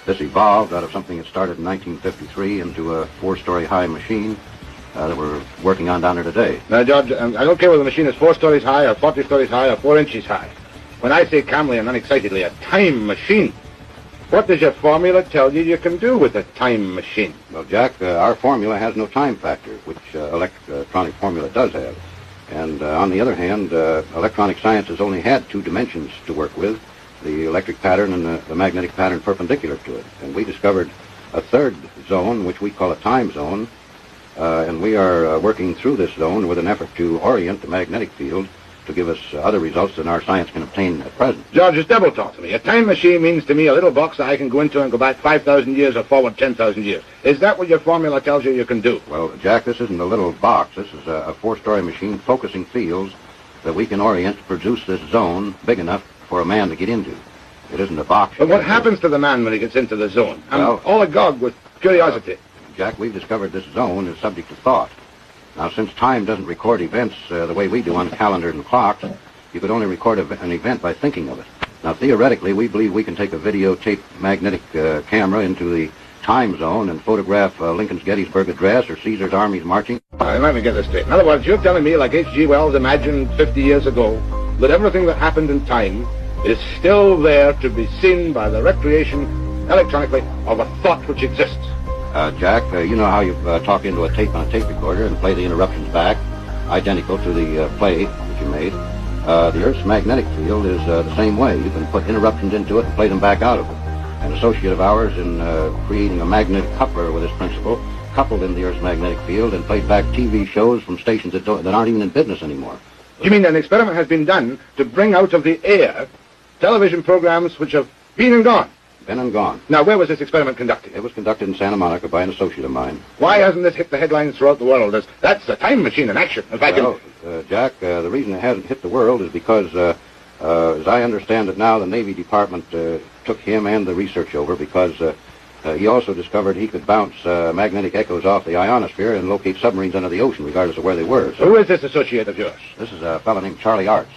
This evolved out of something that started in 1953 into a 4-story high machine that we're working on down there today. Now, George, I don't care whether the machine is 4 stories high or 40 stories high or 4 inches high. When I say calmly and unexcitedly, a time machine, what does your formula tell you can do with a time machine? Well, Jack, our formula has no time factor, which electronic formula does have. And on the other hand, electronic science has only had 2 dimensions to work with, the electric pattern and the magnetic pattern perpendicular to it. And we discovered a 3rd zone, which we call a time zone, and we are working through this zone with an effort to orient the magnetic field to give us other results than our science can obtain at present. George, it's double talk to me. A time machine means to me a little box that I can go into and go back 5,000 years or forward 10,000 years. Is that what your formula tells you can do? Well, Jack, this isn't a little box. This is a 4-story machine focusing fields that we can orient to produce this zone big enough for a man to get into. It isn't a box. But what happens to the man when he gets into the zone? I'm all agog with curiosity. Jack, we've discovered this zone is subject to thought. Now, since time doesn't record events the way we do on calendars and clocks, you could only record an event by thinking of it. Now, theoretically, we believe we can take a videotape magnetic camera into the time zone and photograph Lincoln's Gettysburg Address or Caesar's armies marching. Let me get this straight. In other words, you're telling me, like H.G. Wells imagined 50 years ago, that everything that happened in time is still there to be seen by the recreation electronically of a thought which exists. Jack, you know how you talk into a tape on a tape recorder and play the interruptions back, identical to the play that you made. The Earth's magnetic field is the same way. You can put interruptions into it and play them back out of it. An associate of ours in creating a magnetic coupler with this principle coupled in the Earth's magnetic field and played back TV shows from stations that aren't even in business anymore. You mean an experiment has been done to bring out of the air television programs which have been and gone? Been and gone. Now, where was this experiment conducted? It was conducted in Santa Monica by an associate of mine. Why hasn't this hit the headlines throughout the world? That's a time machine in action. If I can... Jack, the reason it hasn't hit the world is because, as I understand it now, the Navy Department took him and the research over because he also discovered he could bounce magnetic echoes off the ionosphere and locate submarines under the ocean, regardless of where they were. So who is this associate of yours? This is a fellow named Charlie Arts.